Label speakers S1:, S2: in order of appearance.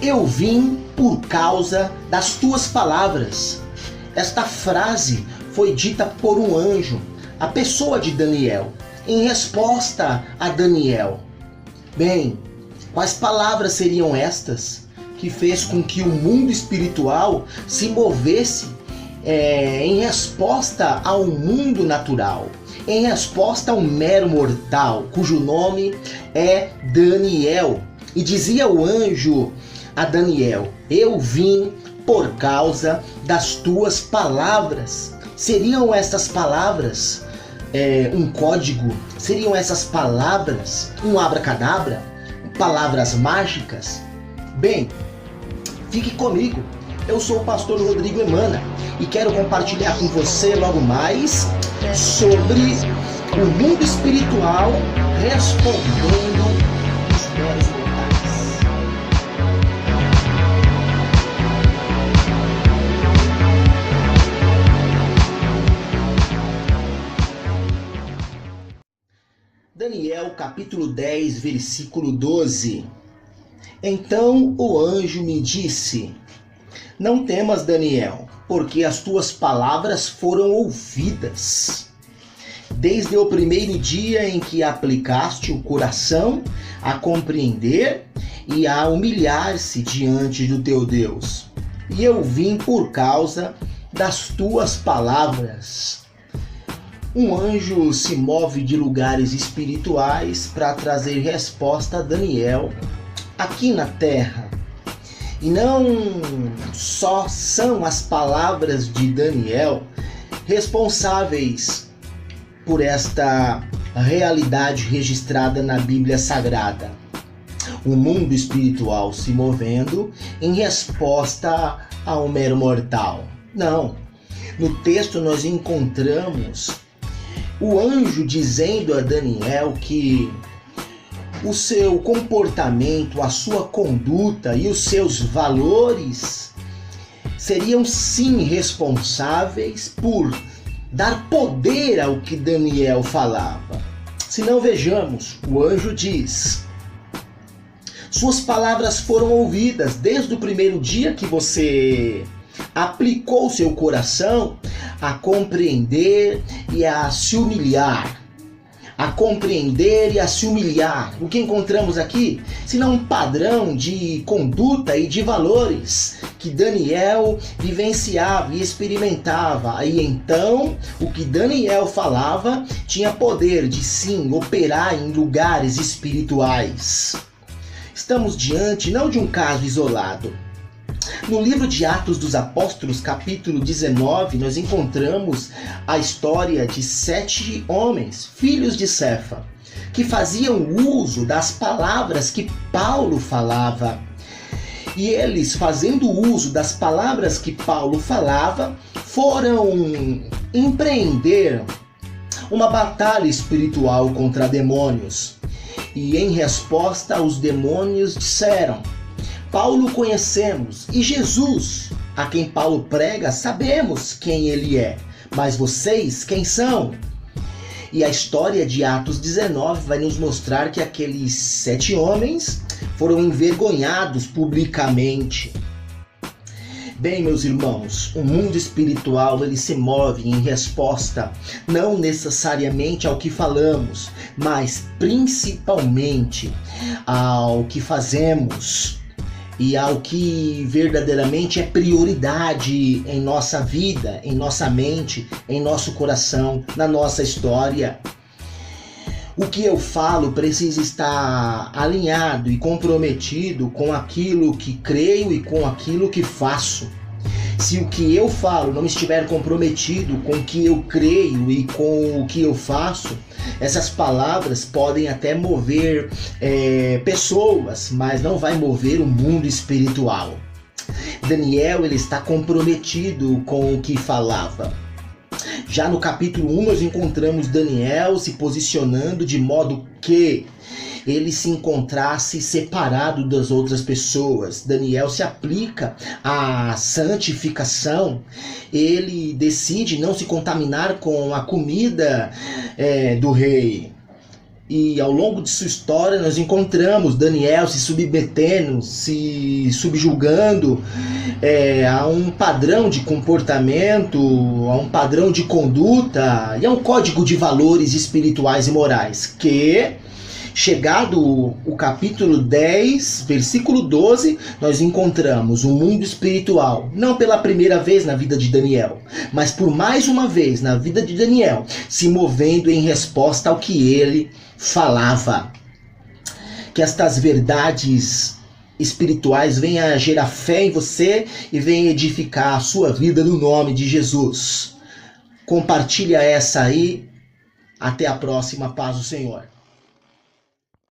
S1: eu vim por causa das tuas palavras. Esta frase foi dita por um anjo, a pessoa de Daniel, em resposta a Daniel. Bem, quais palavras seriam estas que fez com que o mundo espiritual se movesse em resposta ao mundo natural, em resposta a um mero mortal, cujo nome é Daniel? E dizia o anjo a Daniel: eu vim por causa das tuas palavras. Seriam essas palavras um código? Seriam essas palavras um abracadabra? Palavras mágicas? Bem, fique comigo. Eu sou o pastor Rodrigo Emana e quero compartilhar com você logo mais sobre o mundo espiritual respondendo os meros mortais. Daniel capítulo 10, versículo 12. Então o anjo me disse: não temas, Daniel, porque as tuas palavras foram ouvidas. Desde o primeiro dia em que aplicaste o coração a compreender e a humilhar-se diante do teu Deus. E eu vim por causa das tuas palavras. Um anjo se move de lugares espirituais para trazer resposta a Daniel aqui na terra. E não só são as palavras de Daniel responsáveis por esta realidade registrada na Bíblia Sagrada. O mundo espiritual se movendo em resposta ao mero mortal. Não. No texto nós encontramos o anjo dizendo a Daniel que o seu comportamento, a sua conduta e os seus valores seriam sim responsáveis por dar poder ao que Daniel falava. Se não, vejamos, o anjo diz: suas palavras foram ouvidas desde o primeiro dia que você aplicou seu coração a compreender e a se humilhar. A compreender e a se humilhar. O que encontramos aqui? Senão um padrão de conduta e de valores que Daniel vivenciava e experimentava. Aí então, o que Daniel falava tinha poder de sim operar em lugares espirituais. Estamos diante não de um caso isolado. No livro de Atos dos Apóstolos, capítulo 19, nós encontramos a história de 7 homens, filhos de Cefa, que faziam uso das palavras que Paulo falava. E eles, fazendo uso das palavras que Paulo falava, foram empreender uma batalha espiritual contra demônios. E em resposta, os demônios disseram: Paulo conhecemos, e Jesus, a quem Paulo prega, sabemos quem ele é, mas vocês quem são? E a história de Atos 19 vai nos mostrar que aqueles 7 homens foram envergonhados publicamente. Bem, meus irmãos, o mundo espiritual ele se move em resposta não necessariamente ao que falamos, mas principalmente ao que fazemos e ao que verdadeiramente é prioridade em nossa vida, em nossa mente, em nosso coração, na nossa história. O que eu falo precisa estar alinhado e comprometido com aquilo que creio e com aquilo que faço. Se o que eu falo não estiver comprometido com o que eu creio e com o que eu faço, essas palavras podem até mover pessoas, mas não vai mover o mundo espiritual. Daniel ele está comprometido com o que falava. Já no capítulo 1 nós encontramos Daniel se posicionando de modo que ele se encontrasse separado das outras pessoas. Daniel se aplica à santificação, ele decide não se contaminar com a comida do rei. E ao longo de sua história nós encontramos Daniel se submetendo, se subjugando a um padrão de comportamento, a um padrão de conduta e a um código de valores espirituais e morais que, chegado o capítulo 10, versículo 12, nós encontramos um mundo espiritual, não pela primeira vez na vida de Daniel, mas por mais uma vez na vida de Daniel, se movendo em resposta ao que ele falava. Que estas verdades espirituais venham a gerar fé em você e venham edificar a sua vida no nome de Jesus. Compartilha essa aí. Até a próxima. Paz do Senhor.